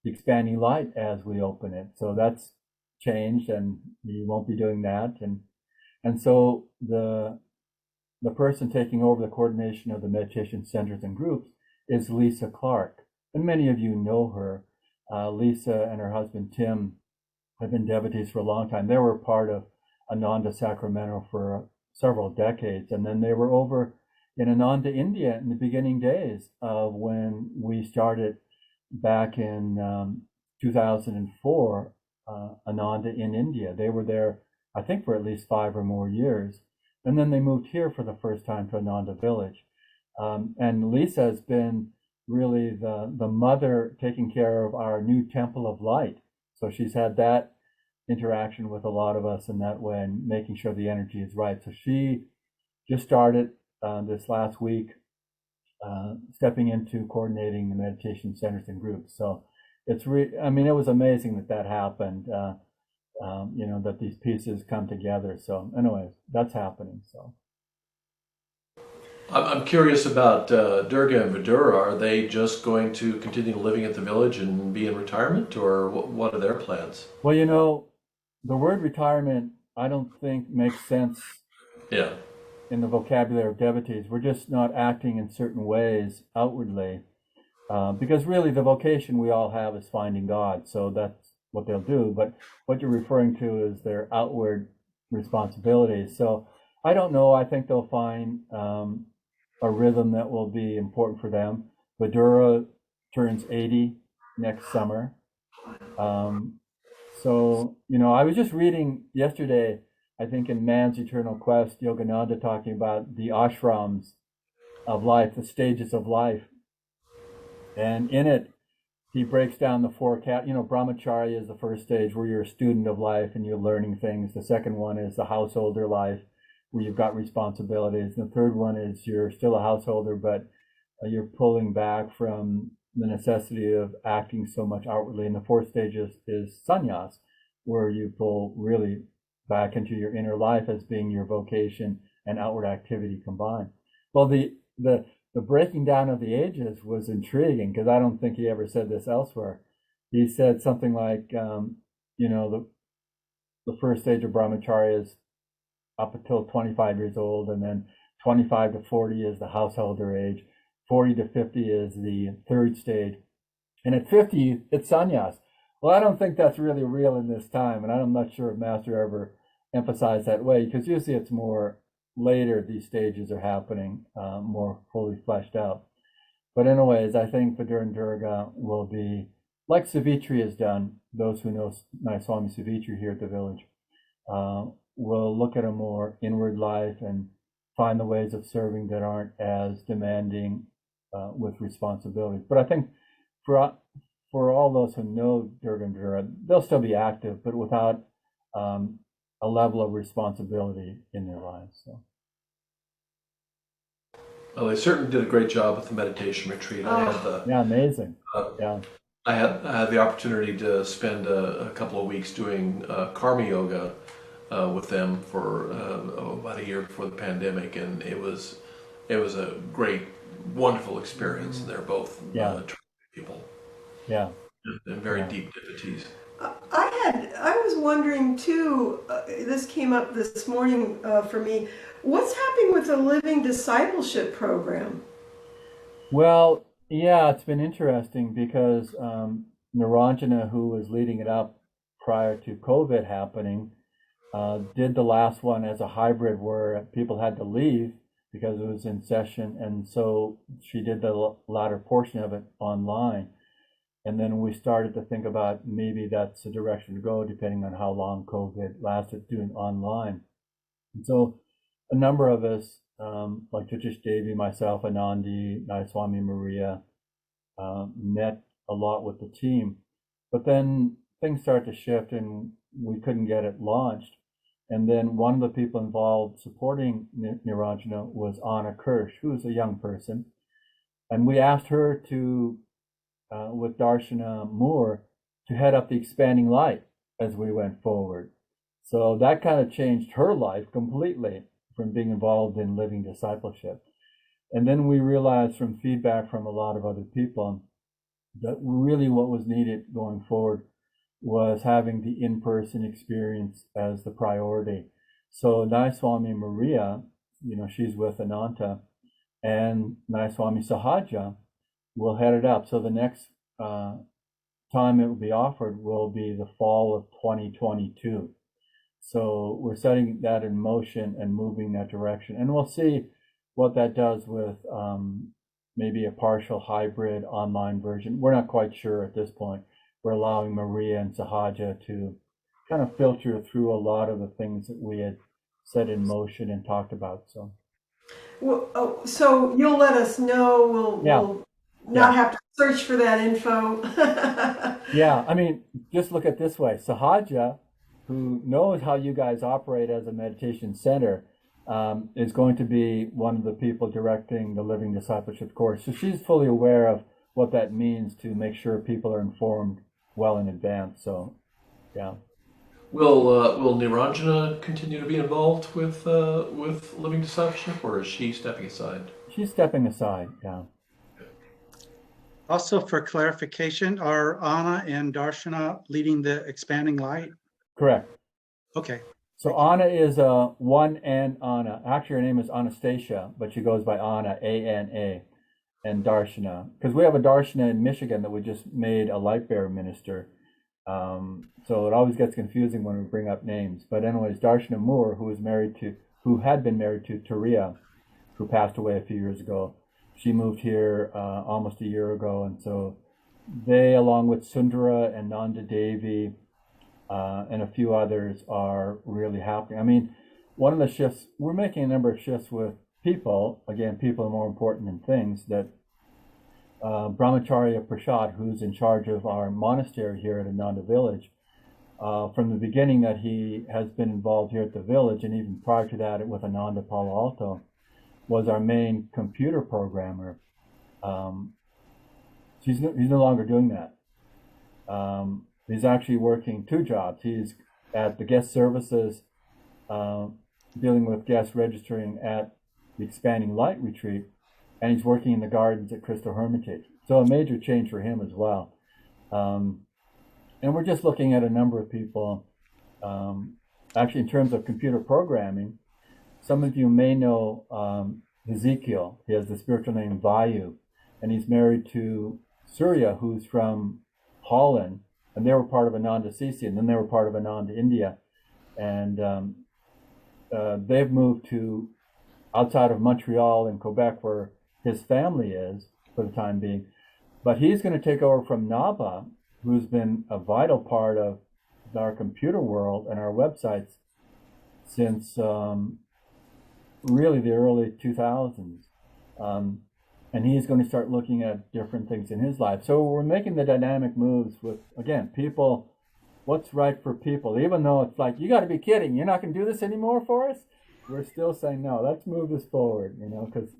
Expanding Light as we open it. So that's changed, and he won't be doing that. And so the person taking over the coordination of the meditation centers and groups is Lisa Clark. And many of you know her. Lisa and her husband Tim have been devotees for a long time. They were part of Ananda Sacramento for several decades. And then they were over in Ananda, India in the beginning days of when we started back in 2004, Ananda in India. They were there, I think, for at least 5 or more years. And then they moved here for the first time to Ananda Village. And Lisa has been really the mother taking care of our new Temple of Light. So she's had that interaction with a lot of us in that way and making sure the energy is right. So she just started this last week stepping into coordinating the meditation centers and groups. So it's it was amazing that happened, that these pieces come together. So anyways, that's happening. So I'm curious about Durga and Vidura. Are they just going to continue living at the village and be in retirement, or what are their plans? Well, the word retirement, I don't think makes sense. Yeah. In the vocabulary of devotees. We're just not acting in certain ways outwardly, because really the vocation we all have is finding God. So that's what they'll do. But what you're referring to is their outward responsibilities. So I don't know. I think they'll find a rhythm that will be important for them. Vidura turns 80 next summer. So I was just reading yesterday, I think in Man's Eternal Quest, Yogananda talking about the ashrams of life, the stages of life. And in it, he breaks down the forecast. Brahmacharya is the first stage where you're a student of life and you're learning things. The second one is the householder life, where you've got responsibilities. And the third one is you're still a householder, but you're pulling back from the necessity of acting so much outwardly. And the fourth stage is sannyas, where you pull really back into your inner life as being your vocation and outward activity combined. Well, the breaking down of the ages was intriguing, because I don't think he ever said this elsewhere. He said something like, the first stage of brahmacharya is up until 25 years old, and then 25 to 40 is the householder age, 40 to 50 is the third stage, and at 50 it's sannyas. Well, I don't think that's really real in this time, and I'm not sure if Master ever emphasized that way, because usually it's more later these stages are happening, more fully fleshed out. But anyways, I think Vidura Durga will be, like Savitri has done, those who know Nayaswami Savitri here at the village, will look at a more inward life and find the ways of serving that aren't as demanding with responsibilities. But I think for all those who know Durga and Dura, they'll still be active, but without a level of responsibility in their lives. So. Well, they certainly did a great job with the meditation retreat. Amazing. I had the opportunity to spend a couple of weeks doing karma yoga with them for about a year before the pandemic, and it was a great, wonderful experience. And they're both terrific people. Yeah, and very deep devotees. I was wondering too, this came up this morning for me, what's happening with the Living Discipleship program? Well, yeah, it's been interesting because Niranjana, who was leading it up prior to COVID happening, did the last one as a hybrid where people had to leave because it was in session, and so she did the latter portion of it online. And then we started to think about maybe that's the direction to go, depending on how long COVID lasted, doing online. And so a number of us, like Jyotish Devi, myself, Anandi, Nayaswami, Maria, met a lot with the team. But then things started to shift and we couldn't get it launched. And then one of the people involved supporting Niranjana was Anna Kirsch, who was a young person. And we asked her to with Darshana Moore to head up the Expanding Light as we went forward. So that kind of changed her life completely from being involved in living discipleship. And then we realized from feedback from a lot of other people that really what was needed going forward was having the in-person experience as the priority. So Nayaswami Maria, she's with Ananta, and Nayaswami Sahaja will head it up. So the next time it will be offered will be the fall of 2022. So we're setting that in motion and moving that direction. And we'll see what that does with maybe a partial hybrid online version. We're not quite sure at this point. We're allowing Maria and Sahaja to kind of filter through a lot of the things that we had set in motion and talked about. So, Well, so you'll let us know. We'll not have to search for that info. Yeah, I mean, just look at it this way. Sahaja, who knows how you guys operate as a meditation center, is going to be one of the people directing the Living Discipleship course. So she's fully aware of what that means to make sure people are informed well in advance. So, yeah. Will Niranjana continue to be involved with Living Discipleship, or is she stepping aside? She's stepping aside, yeah. Also, for clarification, are Anna and Darshana leading the Expanding Light? Correct. Okay. So Anna is one N Anna. Actually, her name is Anastasia, but she goes by Anna, A-N-A, and Darshana. Because we have a Darshana in Michigan that we just made a light bearer minister. So it always gets confusing when we bring up names. But anyways, Darshana Moore, who had been married to Turiya, who passed away a few years ago, she moved here almost a year ago. And so they, along with Sundara and Nanda Devi, and a few others, are really happening. I mean, one of the shifts, we're making a number of shifts with people. Again, people are more important than things, that Brahmacharya Prasad, who's in charge of our monastery here at Ananda Village, from the beginning that he has been involved here at the village, and even prior to that with Ananda Palo Alto, was our main computer programmer. He's no longer doing that. He's actually working 2 jobs. He's at the guest services, dealing with guest registering at the Expanding Light Retreat, and he's working in the gardens at Crystal Hermitage. So a major change for him as well. And we're just looking at a number of people. Actually, in terms of computer programming, some of you may know Ezekiel. He has the spiritual name Vayu, and he's married to Surya, who's from Holland, and they were part of Ananda Sisi, and then they were part of Ananda India. And they've moved to outside of Montreal and Quebec, where his family is for the time being. But he's going to take over from Naba, who's been a vital part of our computer world and our websites since really the early 2000s. And he's going to start looking at different things in his life. So we're making the dynamic moves with, again, people, what's right for people. Even though it's like, you got to be kidding, you're not going to do this anymore for us? We're still saying, no, let's move this forward, because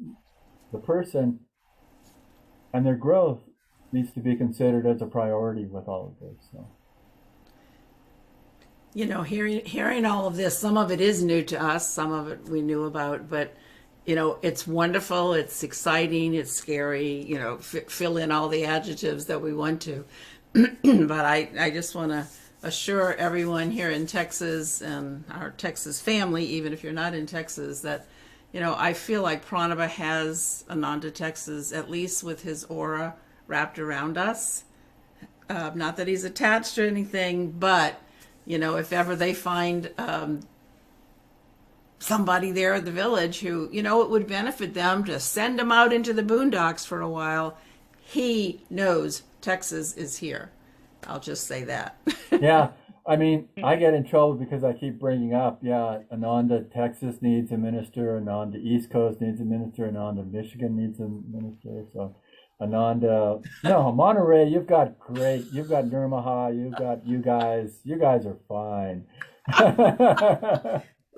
the person and their growth needs to be considered as a priority with all of this. So. Hearing all of this, some of it is new to us, some of it we knew about, but it's wonderful, it's exciting, it's scary, fill in all the adjectives that we want to. But I just want to assure everyone here in Texas and our Texas family, even if you're not in Texas, that, I feel like Pranaba has Ananda, Texas, at least with his aura wrapped around us. Not that he's attached to anything, but, if ever they find somebody there at the village who, it would benefit them to send them out into the boondocks for a while, he knows Texas is here. I'll just say that. Yeah. I mean, I get in trouble because I keep bringing up, Ananda, Texas needs a minister, Ananda, East Coast needs a minister, Ananda, Michigan needs a minister. So Ananda, no, Monterey, you've got Nirmaha, you guys are fine.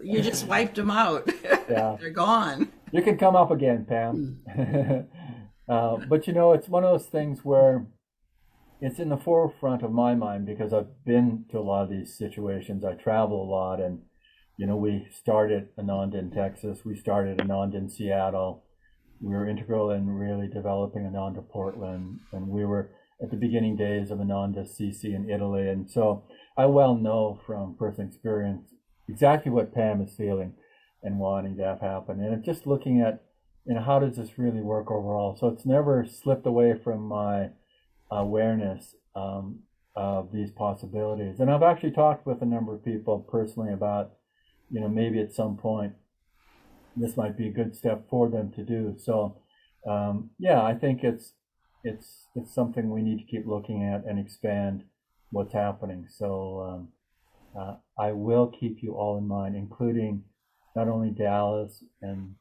You just wiped them out. Yeah. They're gone. You can come up again, Pam. But it's one of those things where it's in the forefront of my mind because I've been to a lot of these situations. I travel a lot, and we started Ananda in Texas. We started Ananda in Seattle. We were integral in really developing Ananda Portland, and we were at the beginning days of Ananda Sisi in Italy. And so I well know from personal experience exactly what Pam is feeling and wanting to have happen. And it's just looking at, how does this really work overall? So it's never slipped away from my awareness of these possibilities. And I've actually talked with a number of people personally about, maybe at some point this might be a good step for them to do. So I think it's something we need to keep looking at and expand what's happening. So I will keep you all in mind, including not only Dallas and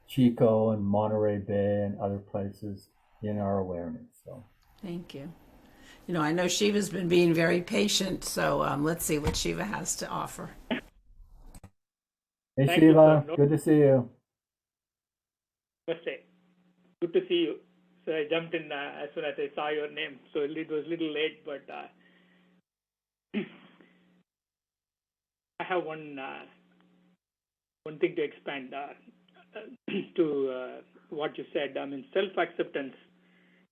Chico and Monterey Bay and other places in our awareness. So thank you. I know Shiva's been being very patient, so let's see what Shiva has to offer. Hey, Thank Shiva, you, good to see you. Namaste. Good to see you. So I jumped in as soon as I saw your name. So it was a little late, but I have one thing to expand to what you said. Self-acceptance.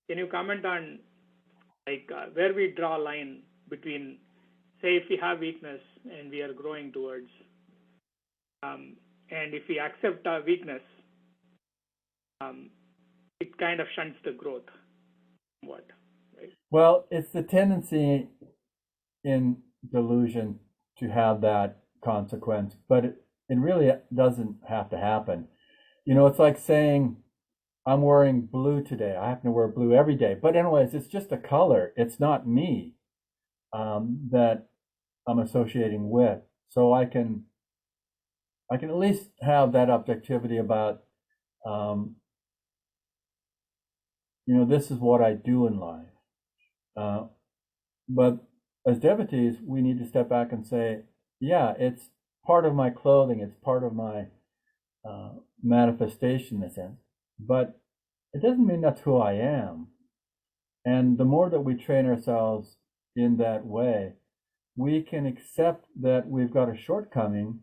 Can you comment on where we draw a line between, say, if we have weakness and we are growing towards, and if we accept our weakness, it kind of shunts the growth. What? Right? Well, it's the tendency in delusion to have that consequence, but it really doesn't have to happen. It's like saying, I'm wearing blue today. I happen to wear blue every day. But anyways, it's just a color. It's not me that I'm associating with. So I can at least have that objectivity about this is what I do in life. But as devotees, we need to step back and say, yeah, it's part of my clothing, it's part of my manifestation in a sense, but it doesn't mean that's who I am. And the more that we train ourselves in that way, we can accept that we've got a shortcoming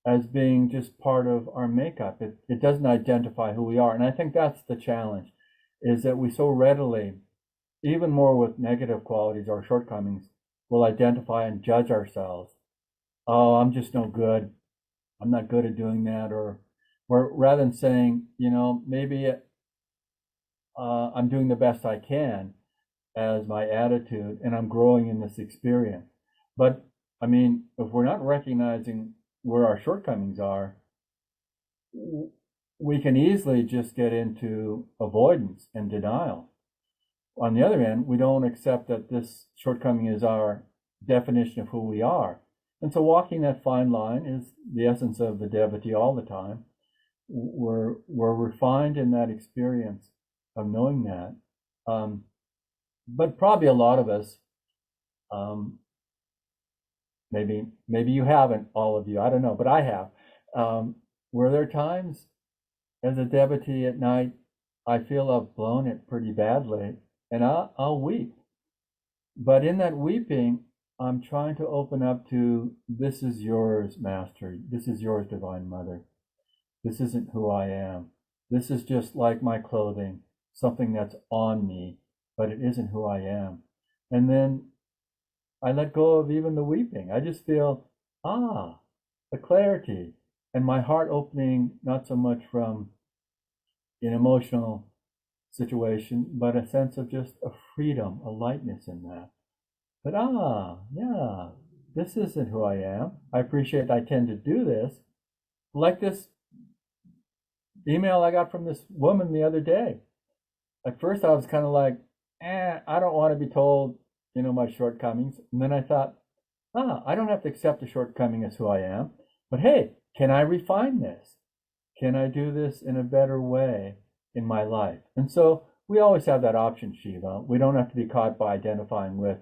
as being just part of our makeup. It doesn't identify who we are. And I think that's the challenge, is that we so readily, even more with negative qualities or shortcomings, will identify and judge ourselves. Oh, I'm just no good. I'm not good at doing that. Or rather than saying, maybe I'm doing the best I can as my attitude, and I'm growing in this experience. But I mean, if we're not recognizing where our shortcomings are, we can easily just get into avoidance and denial. On the other hand, we don't accept that this shortcoming is our definition of who we are. And so walking that fine line is the essence of the devotee all the time. We're refined in that experience of knowing that. But probably a lot of us, maybe you haven't, all of you, I don't know, but I have. Were there times as a devotee at night, I feel I've blown it pretty badly, and I'll weep. But in that weeping, I'm trying to open up to, this is yours, Master. This is yours, Divine Mother. This isn't who I am. This is just like my clothing, something that's on me, but it isn't who I am. And then I let go of even the weeping. I just feel, the clarity, and my heart opening, not so much from an emotional situation, but a sense of just a freedom, a lightness in that. But yeah, this isn't who I am. I appreciate I tend to do this. Like this email I got from this woman the other day. At first I was kind of like, I don't want to be told, my shortcomings. And then I thought, I don't have to accept the shortcoming as who I am. But hey, can I refine this? Can I do this in a better way in my life? And so we always have that option, Shiva. We don't have to be caught by identifying with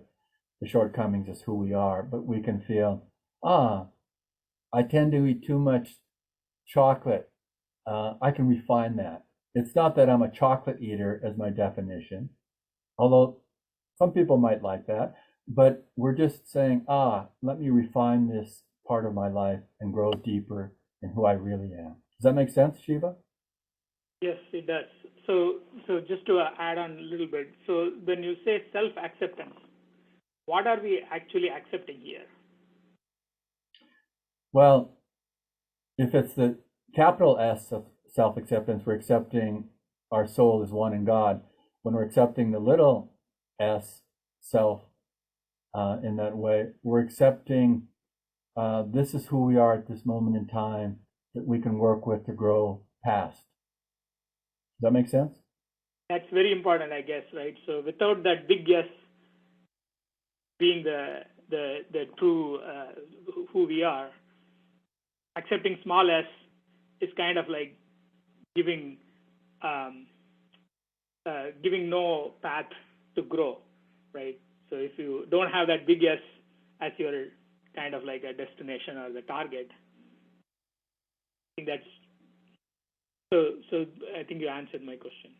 the shortcomings as who we are, but we can feel, I tend to eat too much chocolate. I can refine that. It's not that I'm a chocolate eater as my definition, although some people might like that, but we're just saying, let me refine this part of my life and grow deeper in who I really am. Does that make sense, Shiva? Yes, it does. So just to add on a little bit, so when you say self-acceptance, what are we actually accepting here? Well, if it's the capital S of self-acceptance, we're accepting our soul is one in God. When we're accepting the little s, self, in that way, we're accepting this is who we are at this moment in time that we can work with to grow past. Does that make sense? That's very important, I guess, right? So without that big yes being the true who we are, accepting small s is kind of like giving no path to grow, right? So if you don't have that big yes as your kind of like a destination or the target, I think that's so I think you answered my question.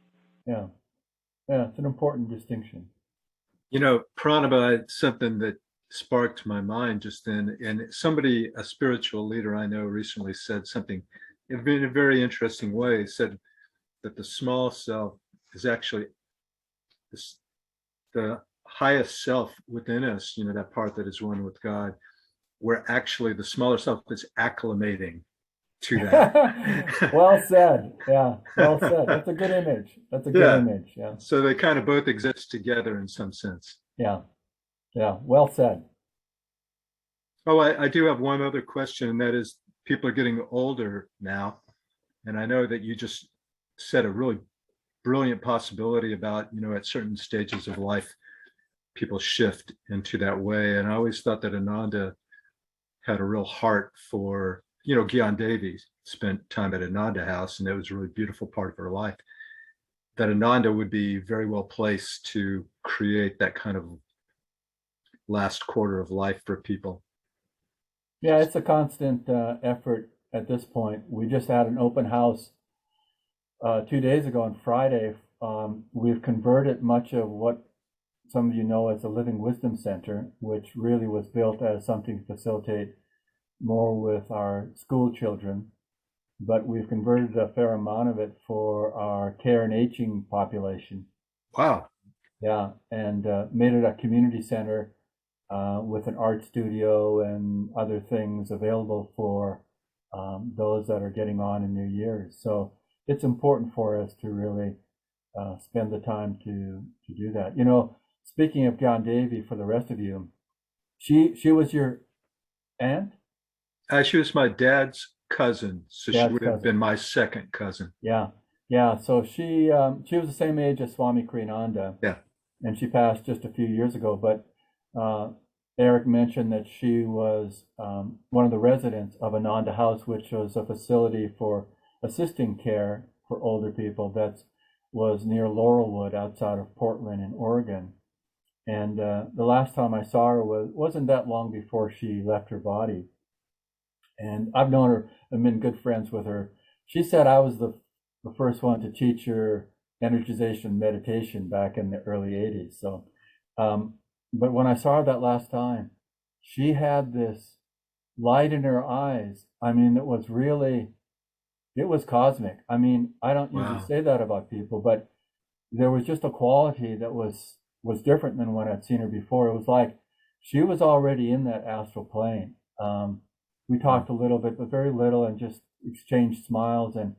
Yeah, it's an important distinction. Pranaba, something that sparked my mind just then, and somebody, a spiritual leader I know, recently said something in a very interesting way. He said that the small self is actually the highest self within us, that part that is one with God, where actually the smaller self is acclimating to that. Well said. Yeah, well said. That's a good image. That's a good image. Yeah. So they kind of both exist together in some sense. Yeah. Well said. Oh, I do have one other question, and that is, people are getting older now, and I know that you just said a really brilliant possibility about, at certain stages of life, people shift into that way. And I always thought that Ananda had a real heart for, Gyan Devi spent time at Ananda House, and it was a really beautiful part of her life. that Ananda would be very well placed to create that kind of last quarter of life for people. Yeah, it's a constant effort at this point. We just had an open house 2 days ago on Friday. We've converted much of what some of you know as a Living Wisdom Center, which really was built as something to facilitate more with our school children. But we've converted a fair amount of it for our care and aging population. Wow. Yeah, and made it a community center with an art studio and other things available for those that are getting on in their years. So it's important for us to really spend the time to do that. You know, speaking of Gyan Devi, for the rest of you, she was your aunt? She was my dad's cousin, so Dad's she would have cousin. been my second cousin. Yeah, yeah. So she was the same age as Swami Kriyananda. Yeah. And she passed just a few years ago. But Eric mentioned that she was one of the residents of Ananda House, which was a facility for assisting care for older people that was near Laurelwood outside of Portland in Oregon. And the last time I saw her wasn't that long before she left her body. And I've known her, I've been good friends with her. She said I was the first one to teach her energization meditation back in the early 80s. So, but when I saw her that last time, she had this light in her eyes. I mean, it was cosmic. I mean, I don't usually say that about people, but there was just a quality that was different than when I'd seen her before. It was like she was already in that astral plane. We talked a little bit, but very little, and just exchanged smiles and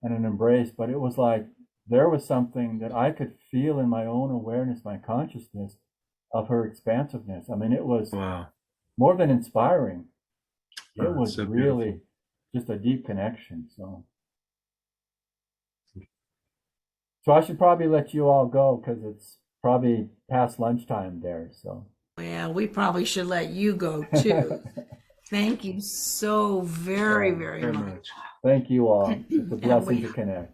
an embrace. But it was like there was something that I could feel in my own awareness, my consciousness of her expansiveness. I mean, it was more than inspiring. It was so really just a deep connection. So I should probably let you all go because it's probably past lunchtime there. So Well, we probably should let you go too. Thank you so very, very much. Thank you all. It's a blessing to connect.